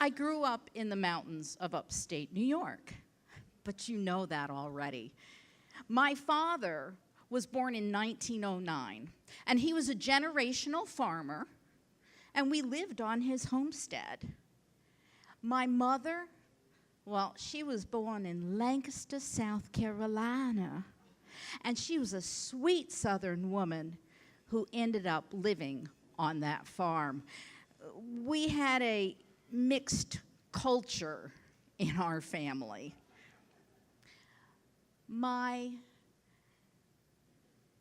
I grew up in the mountains of upstate New York, but you know that already. My father was born in 1909, and he was a generational farmer, and we lived on his homestead. My mother, well, she was born in Lancaster, South Carolina, and she was a sweet Southern woman who ended up living on that farm. We had a mixed culture in our family. My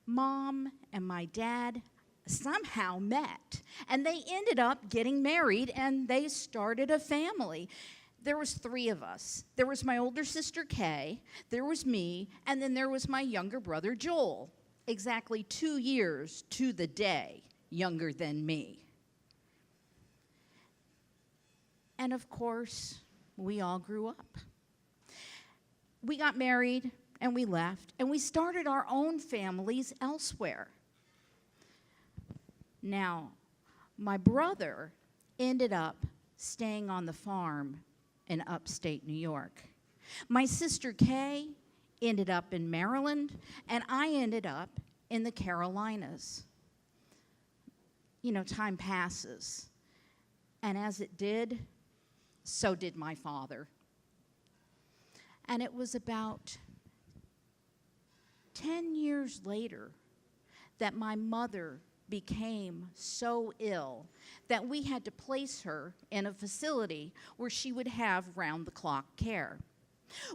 mom and my dad somehow met, and they ended up getting married, and they started a family. There was 3 of us. There was my older sister, Kay, there was me, and then there was my younger brother, Joel, exactly 2 years to the day younger than me. And of course, we all grew up. We got married, and we left, and we started our own families elsewhere. Now, my brother ended up staying on the farm in upstate New York. My sister Kay ended up in Maryland, and I ended up in the Carolinas. You know, time passes, and as it did, so did my father. And it was about 10 years later that my mother became so ill that we had to place her in a facility where she would have round-the-clock care.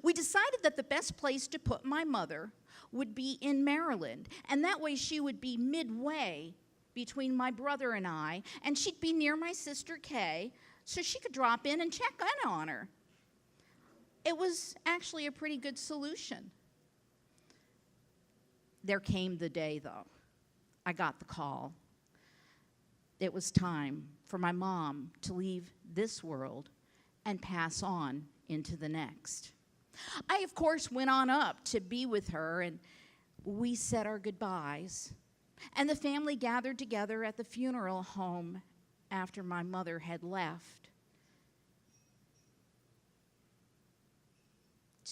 We decided that the best place to put my mother would be in Maryland, and that way she would be midway between my brother and I, and she'd be near my sister Kay, so she could drop in and check in on her. It was actually a pretty good solution. There came the day, though. I got the call. It was time for my mom to leave this world and pass on into the next. I, of course, went on up to be with her, and we said our goodbyes. And the family gathered together at the funeral home after my mother had left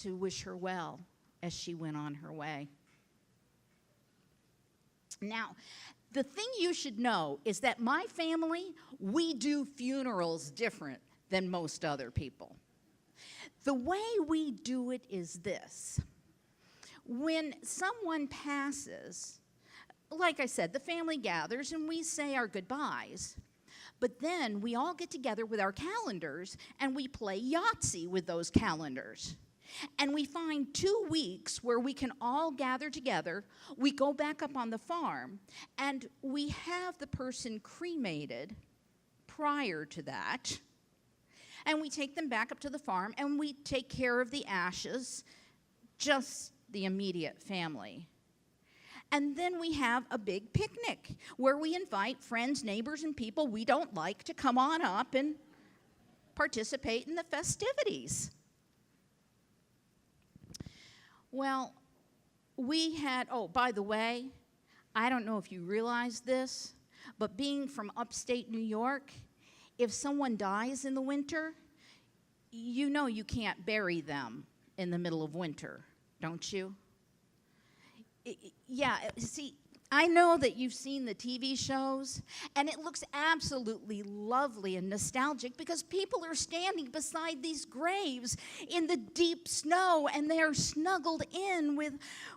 to wish her well as she went on her way. Now, the thing you should know is that my family, we do funerals different than most other people. The way we do it is this. When someone passes, like I said, the family gathers and we say our goodbyes. But then we all get together with our calendars and we play Yahtzee with those calendars. And we find 2 weeks where we can all gather together. We go back up on the farm, and we have the person cremated prior to that. And we take them back up to the farm, and we take care of the ashes, just the immediate family. And then we have a big picnic where we invite friends, neighbors, and people we don't like to come on up and participate in the festivities. Well, we had, oh, by the way, I don't know if you realize this, but being from upstate New York, if someone dies in the winter, you know you can't bury them in the middle of winter, don't you? Yeah, see, I know that you've seen the TV shows, and it looks absolutely lovely and nostalgic because people are standing beside these graves in the deep snow, and they're snuggled in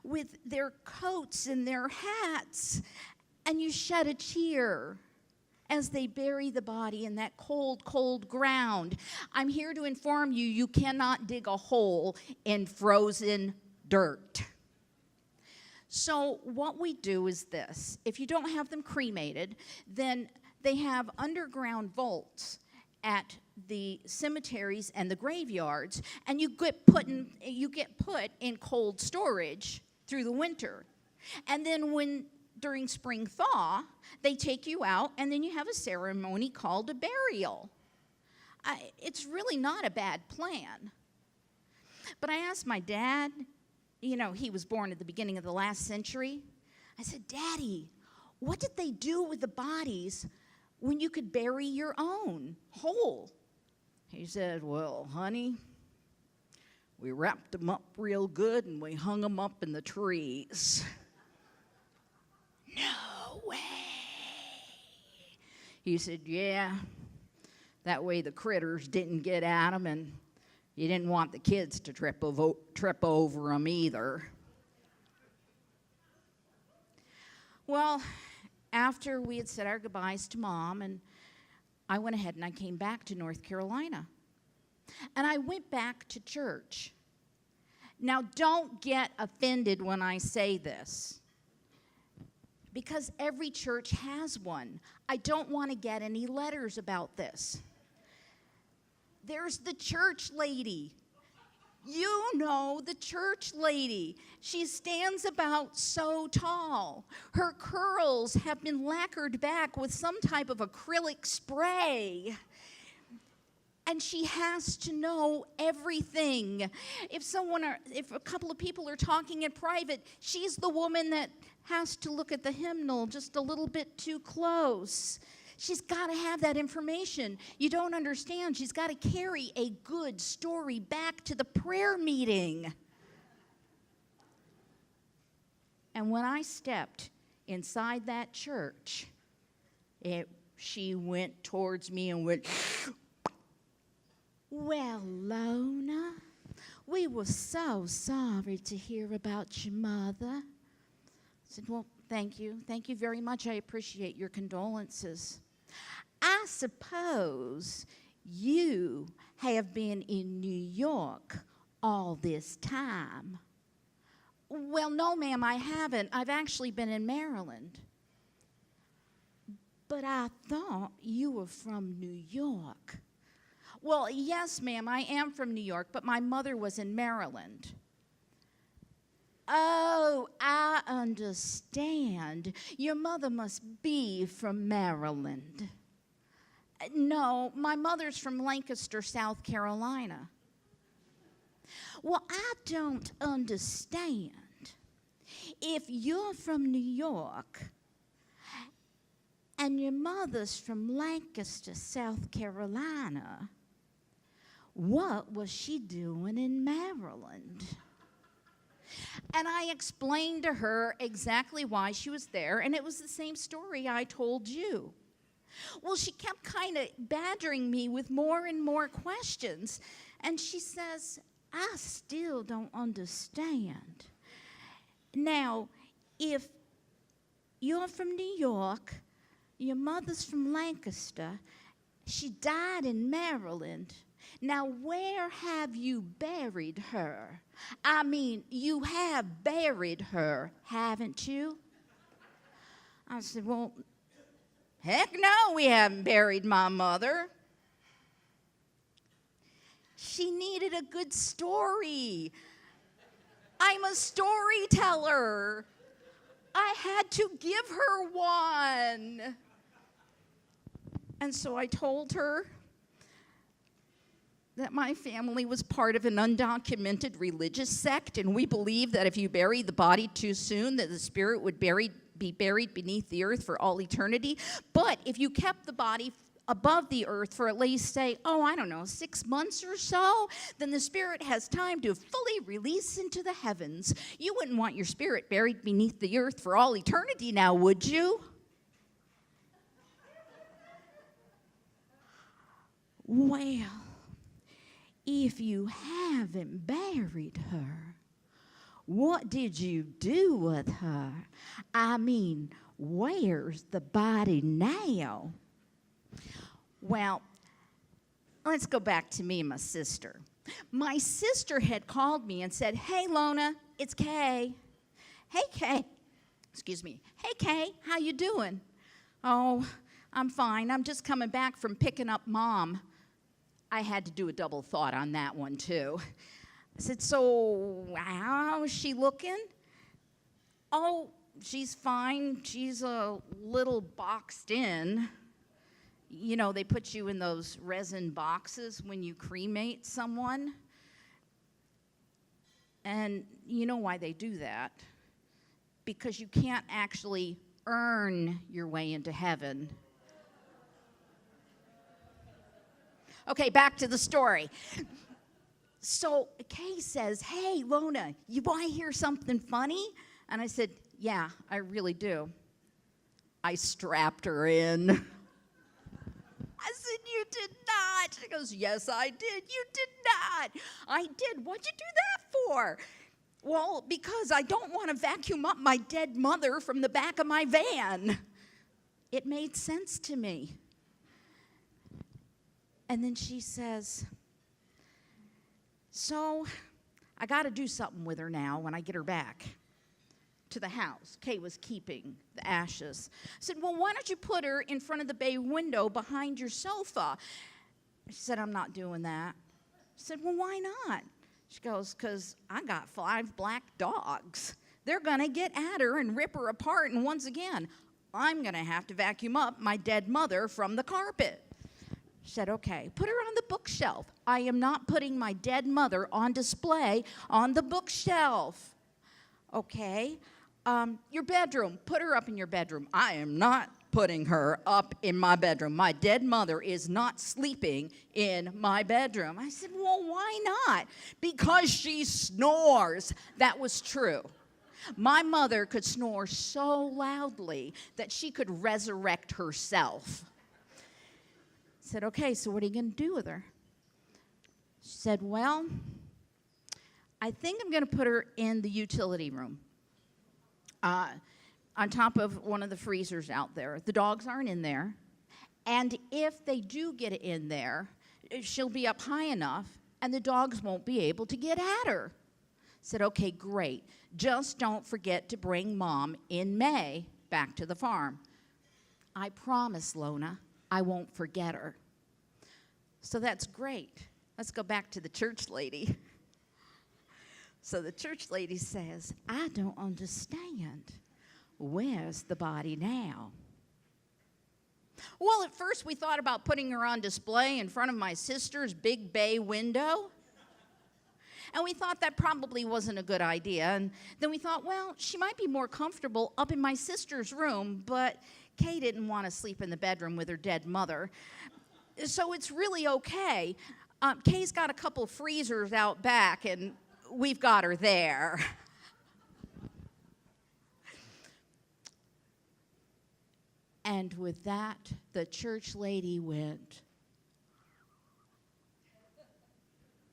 with their coats and their hats, and you shed a tear as they bury the body in that cold, cold ground. I'm here to inform you, you cannot dig a hole in frozen dirt. So what we do is this. If you don't have them cremated, then they have underground vaults at the cemeteries and the graveyards, and you get put in cold storage through the winter. And then during spring thaw, they take you out, and then you have a ceremony called a burial. It's really not a bad plan. But I asked my dad, you know, he was born at the beginning of the last century. I said, Daddy, what did they do with the bodies when you could bury your own whole? He said, well, honey, we wrapped them up real good and we hung them up in the trees. No way. He said, yeah, that way the critters didn't get at them and you didn't want the kids to trip over them either. Well, after we had said our goodbyes to Mom, and I went ahead and I came back to North Carolina. And I went back to church. Now, don't get offended when I say this, because every church has one. I don't want to get any letters about this. There's the church lady. You know the church lady. She stands about so tall. Her curls have been lacquered back with some type of acrylic spray. And she has to know everything. If a couple of people are talking in private, she's the woman that has to look at the hymnal just a little bit too close. She's got to have that information. You don't understand. She's got to carry a good story back to the prayer meeting. And when I stepped inside that church, she went towards me and went, well, Lona, we were so sorry to hear about your mother. I said, well, thank you. Thank you very much. I appreciate your condolences. I suppose you have been in New York all this time. Well, no, ma'am, I haven't. I've actually been in Maryland. But I thought you were from New York. Well, yes, ma'am, I am from New York, but my mother was in Maryland. Oh, I understand. Your mother must be from Maryland. No, my mother's from Lancaster, South Carolina. Well, I don't understand. If you're from New York and your mother's from Lancaster, South Carolina, what was she doing in Maryland? And I explained to her exactly why she was there, and it was the same story I told you. Well, she kept kind of badgering me with more and more questions, and she says, I still don't understand. Now, if you're from New York, your mother's from Lancaster, she died in Maryland. Now, where have you buried her? I mean, you have buried her, haven't you? I said, well, heck no, we haven't buried my mother. She needed a good story. I'm a storyteller. I had to give her one. And so I told her that my family was part of an undocumented religious sect, and we believed that if you buried the body too soon, that the spirit would be buried beneath the earth for all eternity. But if you kept the body above the earth for at least, say, 6 months or so, then the spirit has time to fully release into the heavens. You wouldn't want your spirit buried beneath the earth for all eternity now, would you? Well, if you haven't buried her, what did you do with her? I mean, where's the body now? Well, let's go back to me and my sister. My sister had called me and said, hey, Lona, it's Kay. Hey, Kay. Excuse me. Hey, Kay, how you doing? Oh, I'm fine. I'm just coming back from picking up Mom. I had to do a double thought on that one, too. I said, so how's she looking? Oh, she's fine. She's a little boxed in. You know, they put you in those resin boxes when you cremate someone. And you know why they do that? Because you can't actually earn your way into heaven. Okay, back to the story. So Kay says, hey, Lona, you want to hear something funny? And I said, yeah, I really do. I strapped her in. I said, you did not. She goes, yes, I did. You did not. I did. What'd you do that for? Well, because I don't want to vacuum up my dead mother from the back of my van. It made sense to me. And then she says, so I got to do something with her now when I get her back to the house. Kay was keeping the ashes. I said, well, why don't you put her in front of the bay window behind your sofa? She said, I'm not doing that. I said, well, why not? She goes, because I got 5 black dogs. They're going to get at her and rip her apart, and once again, I'm going to have to vacuum up my dead mother from the carpet. She said, okay, put her on the bookshelf. I am not putting my dead mother on display on the bookshelf. Okay, your bedroom, put her up in your bedroom. I am not putting her up in my bedroom. My dead mother is not sleeping in my bedroom. I said, well, why not? Because she snores. That was true. My mother could snore so loudly that she could resurrect herself. I said, okay, so what are you going to do with her? She said, well, I think I'm going to put her in the utility room on top of one of the freezers out there. The dogs aren't in there. And if they do get in there, she'll be up high enough and the dogs won't be able to get at her. I said, okay, great. Just don't forget to bring Mom in May back to the farm. I promise, Lona, I won't forget her. So that's great. Let's go back to the church lady. So the church lady says, I don't understand. Where's the body now? Well, at first we thought about putting her on display in front of my sister's big bay window. And we thought that probably wasn't a good idea. And then we thought, well, she might be more comfortable up in my sister's room, but Kay didn't want to sleep in the bedroom with her dead mother. So it's really okay. Kay's got a couple freezers out back, and we've got her there. And with that, the church lady went,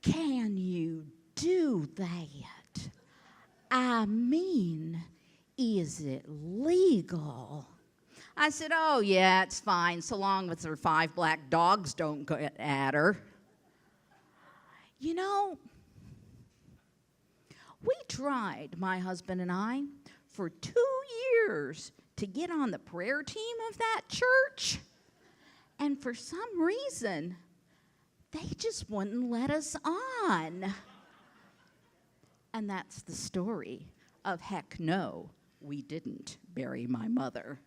can you do that? I mean, is it legal? I said, oh, yeah, it's fine, so long as her 5 black dogs don't get at her. You know, we tried, my husband and I, for 2 years to get on the prayer team of that church. And for some reason, they just wouldn't let us on. And that's the story of heck no, we didn't bury my mother.